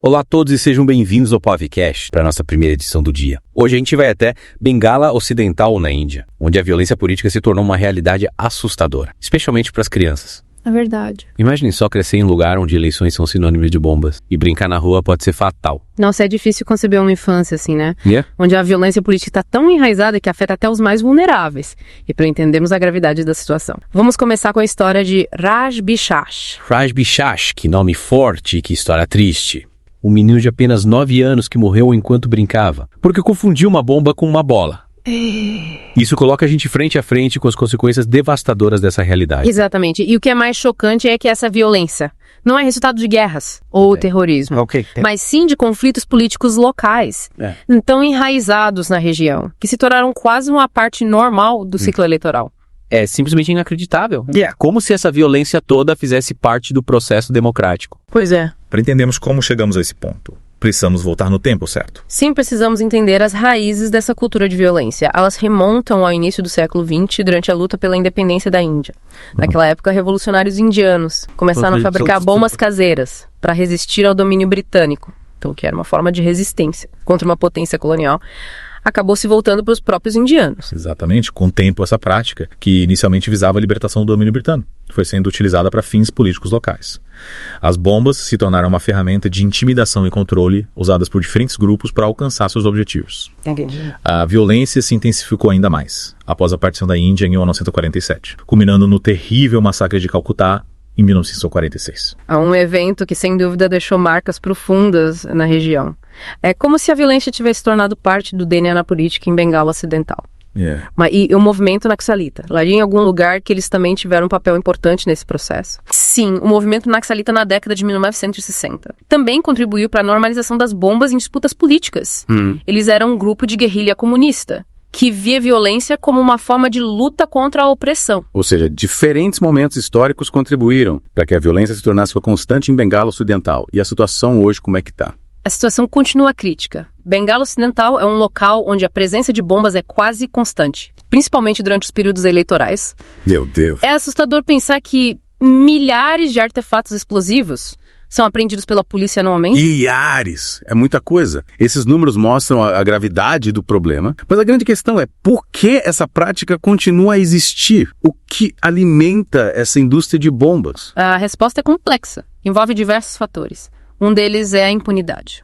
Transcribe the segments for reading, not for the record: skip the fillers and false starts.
Olá a todos e sejam bem-vindos ao Povcast, para a nossa primeira edição do dia. Hoje a gente vai até Bengala Ocidental, na Índia, onde a violência política se tornou uma realidade assustadora, especialmente para as crianças. É verdade. Imaginem só crescer em um lugar onde eleições são sinônimos de bombas, e brincar na rua pode ser fatal. Nossa, é difícil conceber uma infância assim, né? Yeah? Onde a violência política está tão enraizada que afeta até os mais vulneráveis. E para entendermos a gravidade da situação, vamos começar com a história de Raj Bishash. Raj Bishash, que nome forte e que história triste. Um menino de apenas 9 anos que morreu enquanto brincava, porque confundiu uma bomba com uma bola. Isso coloca a gente frente a frente com as consequências devastadoras dessa realidade. Exatamente. E o que é mais chocante é que essa violência não é resultado de guerras ou terrorismo, mas sim de conflitos políticos locais, tão enraizados na região, que se tornaram quase uma parte normal do ciclo eleitoral. É simplesmente inacreditável. Como se essa violência toda fizesse parte do processo democrático. Pois é. Para entendermos como chegamos a esse ponto, precisamos voltar no tempo, certo? Sim, precisamos entender as raízes dessa cultura de violência. Elas remontam ao início do século XX, durante a luta pela independência da Índia. Naquela época, revolucionários indianos começaram a fabricar bombas caseiras para resistir ao domínio britânico. Então, que era uma forma de resistência contra uma potência colonial, acabou se voltando para os próprios indianos. Exatamente. Com o tempo, essa prática, que inicialmente visava a libertação do domínio britânico, foi sendo utilizada para fins políticos locais. As bombas se tornaram uma ferramenta de intimidação e controle usadas por diferentes grupos para alcançar seus objetivos. Entendi. A violência se intensificou ainda mais após a partição da Índia em 1947, culminando no terrível massacre de Calcutá em 1946. É um evento que, sem dúvida, deixou marcas profundas na região. É como se a violência tivesse tornado parte do DNA na política em Bengala Ocidental. E o movimento Naxalita, lá em algum lugar que eles também tiveram um papel importante nesse processo. Sim, o movimento Naxalita na década de 1960 também contribuiu para a normalização das bombas em disputas políticas. Eles eram um grupo de guerrilha comunista que via violência como uma forma de luta contra a opressão. Ou seja, diferentes momentos históricos contribuíram para que a violência se tornasse uma constante em Bengala Ocidental. E a situação hoje, como é que está? A situação continua crítica. Bengala Ocidental é um local onde a presença de bombas é quase constante, principalmente durante os períodos eleitorais. Meu Deus. É assustador pensar que milhares de artefatos explosivos são apreendidos pela polícia anualmente. Milhares! É muita coisa. Esses números mostram a gravidade do problema, mas a grande questão é por que essa prática continua a existir? O que alimenta essa indústria de bombas? A resposta é complexa. Envolve diversos fatores. Um deles é a impunidade.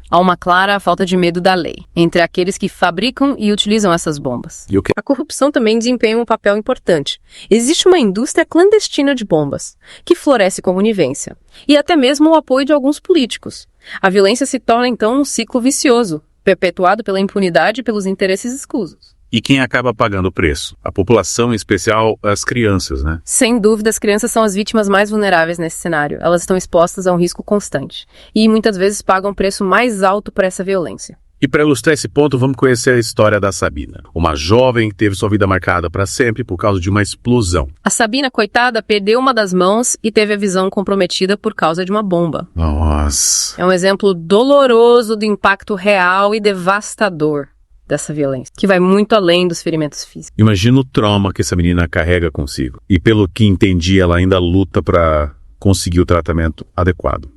Há uma clara falta de medo da lei entre aqueles que fabricam e utilizam essas bombas. E o quê? A corrupção também desempenha um papel importante. Existe uma indústria clandestina de bombas, que floresce com conivência, e até mesmo o apoio de alguns políticos. A violência se torna, então, um ciclo vicioso, perpetuado pela impunidade e pelos interesses escusos. E quem acaba pagando o preço? A população, em especial as crianças, né? Sem dúvida, as crianças são as vítimas mais vulneráveis nesse cenário. Elas estão expostas a um risco constante e muitas vezes pagam um preço mais alto por essa violência. E para ilustrar esse ponto, vamos conhecer a história da Sabina, uma jovem que teve sua vida marcada para sempre por causa de uma explosão. A Sabina, coitada, perdeu uma das mãos e teve a visão comprometida por causa de uma bomba. Nossa. É um exemplo doloroso do impacto real e devastador dessa violência, que vai muito além dos ferimentos físicos. Imagina o trauma que essa menina carrega consigo. E pelo que entendi, ela ainda luta para conseguir o tratamento adequado.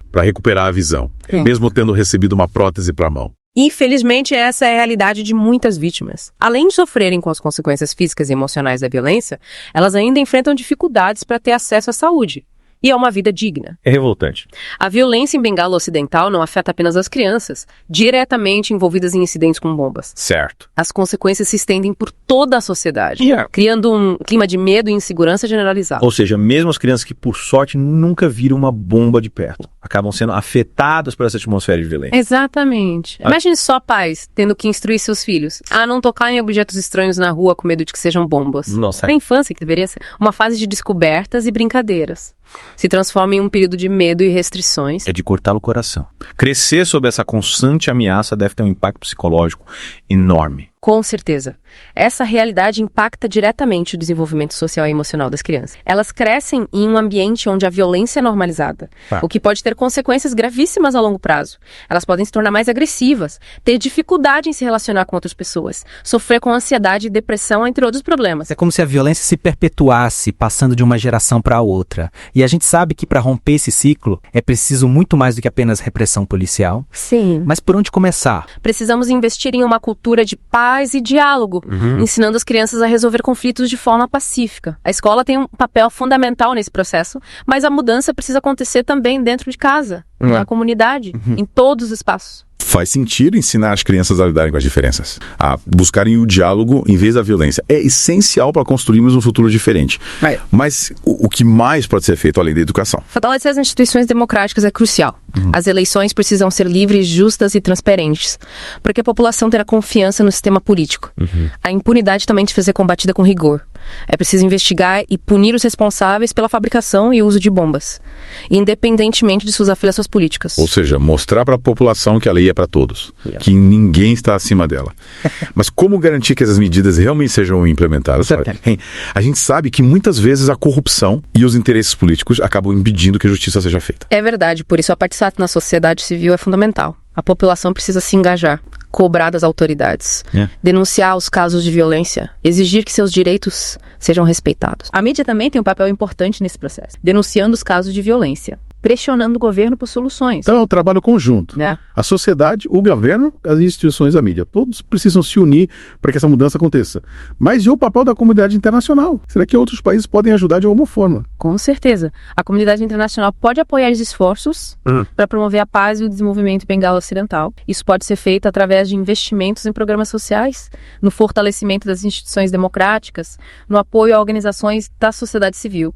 Para recuperar a visão, mesmo tendo recebido uma prótese para a mão. Infelizmente, essa é a realidade de muitas vítimas. Além de sofrerem com as consequências físicas e emocionais da violência, elas ainda enfrentam dificuldades para ter acesso à saúde e a uma vida digna. É revoltante. A violência em Bengala Ocidental não afeta apenas as crianças, diretamente envolvidas em incidentes com bombas. Certo. As consequências se estendem por toda a sociedade, criando um clima de medo e insegurança generalizado. Ou seja, mesmo as crianças que, por sorte, nunca viram uma bomba de perto, acabam sendo afetadas por essa atmosfera de violência. Exatamente. Imagine só pais tendo que instruir seus filhos a não tocar em objetos estranhos na rua com medo de que sejam bombas. Nossa. A infância, que deveria ser uma fase de descobertas e brincadeiras, se transforma em um período de medo e restrições. É de cortar o coração. Crescer sob essa constante ameaça deve ter um impacto psicológico enorme. Com certeza. Essa realidade impacta diretamente o desenvolvimento social e emocional das crianças. Elas crescem em um ambiente onde a violência é normalizada, o que pode ter consequências gravíssimas a longo prazo. Elas podem se tornar mais agressivas, ter dificuldade em se relacionar com outras pessoas, sofrer com ansiedade e depressão, entre outros problemas. É como se a violência se perpetuasse, passando de uma geração para outra. E a gente sabe que para romper esse ciclo é preciso muito mais do que apenas repressão policial. Sim. Mas por onde começar? Precisamos investir em uma cultura de paz e diálogo, ensinando as crianças a resolver conflitos de forma pacífica. A escola tem um papel fundamental nesse processo, mas a mudança precisa acontecer também dentro de casa, na comunidade, em todos os espaços. Faz sentido ensinar as crianças a lidarem com as diferenças, a buscarem o diálogo em vez da violência. É essencial para construirmos um futuro diferente. Mas o que mais pode ser feito além da educação? Fortalecer as instituições democráticas é crucial. As eleições precisam ser livres, justas e transparentes, para que a população tenha confiança no sistema político. A impunidade também deve ser combatida com rigor. É preciso investigar e punir os responsáveis pela fabricação e uso de bombas, independentemente de suas afiliações políticas. Ou seja, mostrar para a população que a lei é para todos, que ninguém está acima dela. Mas como garantir que essas medidas realmente sejam implementadas? A gente sabe que muitas vezes a corrupção e os interesses políticos acabam impedindo que a justiça seja feita. É verdade, por isso a participação na sociedade civil é fundamental. A população precisa se engajar, cobrar das autoridades, denunciar os casos de violência, exigir que seus direitos sejam respeitados. A mídia também tem um papel importante nesse processo, denunciando os casos de violência, pressionando o governo por soluções. Então é um trabalho conjunto. A sociedade, o governo, as instituições da mídia. Todos precisam se unir para que essa mudança aconteça. Mas e o papel da comunidade internacional? Será que outros países podem ajudar de alguma forma? Com certeza. A comunidade internacional pode apoiar os esforços para promover a paz e o desenvolvimento em Bengala Ocidental. Isso pode ser feito através de investimentos em programas sociais, no fortalecimento das instituições democráticas, no apoio a organizações da sociedade civil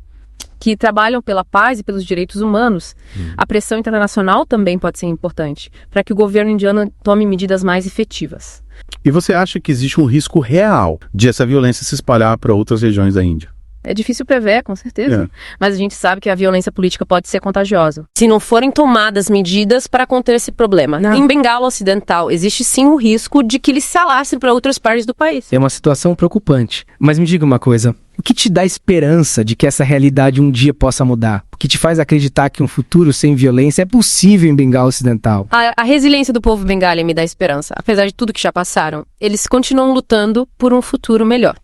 que trabalham pela paz e pelos direitos humanos. A pressão internacional também pode ser importante, para que o governo indiano tome medidas mais efetivas. E você acha que existe um risco real de essa violência se espalhar para outras regiões da Índia? É difícil prever, com certeza. Mas a gente sabe que a violência política pode ser contagiosa, se não forem tomadas medidas para conter esse problema. Em Bengala Ocidental, existe sim o risco de que ele se alastre para outras partes do país. É uma situação preocupante. Mas me diga uma coisa, o que te dá esperança de que essa realidade um dia possa mudar? O que te faz acreditar que um futuro sem violência é possível em Bengala Ocidental? A resiliência do povo bengali me dá esperança. Apesar de tudo que já passaram, eles continuam lutando por um futuro melhor.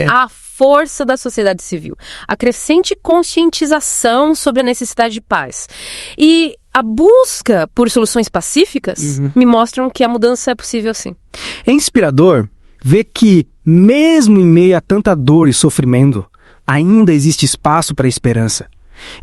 A força da sociedade civil, a crescente conscientização sobre a necessidade de paz e a busca por soluções pacíficas me mostram que a mudança é possível sim. É inspirador ver que, mesmo em meio a tanta dor e sofrimento, ainda existe espaço para a esperança.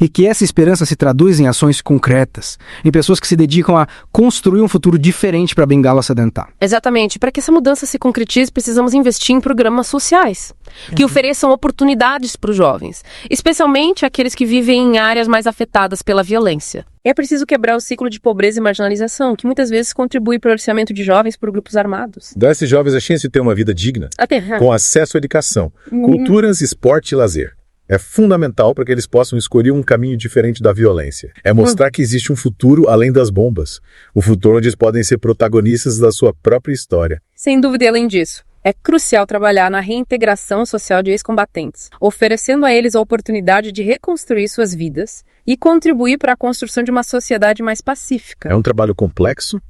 E que essa esperança se traduz em ações concretas, em pessoas que se dedicam a construir um futuro diferente para Bengala Ocidental. Exatamente. Para que essa mudança se concretize, precisamos investir em programas sociais, que ofereçam oportunidades para os jovens, especialmente aqueles que vivem em áreas mais afetadas pela violência. É preciso quebrar o ciclo de pobreza e marginalização, que muitas vezes contribui para o aliciamento de jovens por grupos armados. Dar a esses jovens a chance de ter uma vida digna, com acesso à educação, culturas, esporte e lazer. É fundamental para que eles possam escolher um caminho diferente da violência. É mostrar que existe um futuro além das bombas. Um futuro onde eles podem ser protagonistas da sua própria história. Sem dúvida, e além disso, é crucial trabalhar na reintegração social de ex-combatentes, oferecendo a eles a oportunidade de reconstruir suas vidas e contribuir para a construção de uma sociedade mais pacífica. É um trabalho complexo,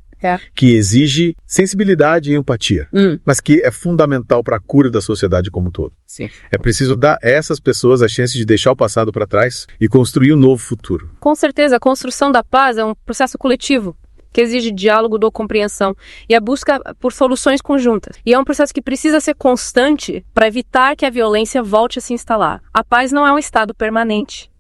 que exige sensibilidade e empatia, mas que é fundamental para a cura da sociedade como um todo. Sim. É preciso dar a essas pessoas a chance de deixar o passado para trás e construir um novo futuro. Com certeza, a construção da paz é um processo coletivo, que exige diálogo ou compreensão e a busca por soluções conjuntas. E é um processo que precisa ser constante para evitar que a violência volte a se instalar. A paz não é um estado permanente,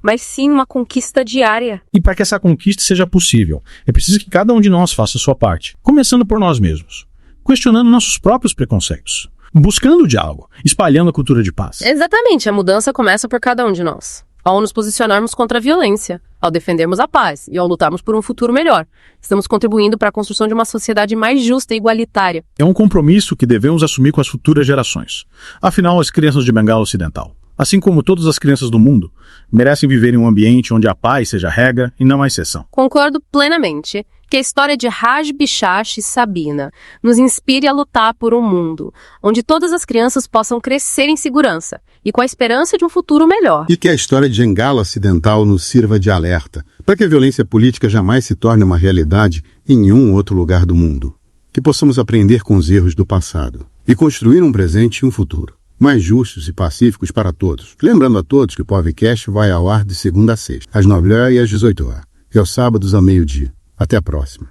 mas sim uma conquista diária. E para que essa conquista seja possível, é preciso que cada um de nós faça a sua parte, começando por nós mesmos, questionando nossos próprios preconceitos, buscando o diálogo, espalhando a cultura de paz. Exatamente, a mudança começa por cada um de nós. Ao nos posicionarmos contra a violência, ao defendermos a paz e ao lutarmos por um futuro melhor. Estamos contribuindo para a construção de uma sociedade mais justa e igualitária. É um compromisso que devemos assumir com as futuras gerações. Afinal, as crianças de Bengala Ocidental, assim como todas as crianças do mundo, merecem viver em um ambiente onde a paz seja a regra e não a exceção. Concordo plenamente que a história de Raj Bishash e Sabina nos inspire a lutar por um mundo onde todas as crianças possam crescer em segurança e com a esperança de um futuro melhor. E que a história de Bengala Ocidental nos sirva de alerta para que a violência política jamais se torne uma realidade em nenhum outro lugar do mundo. Que possamos aprender com os erros do passado e construir um presente e um futuro mais justos e pacíficos para todos. Lembrando a todos que o podcast vai ao ar de segunda a sexta, às 9h e às 18h, e aos sábados ao meio-dia. Até a próxima.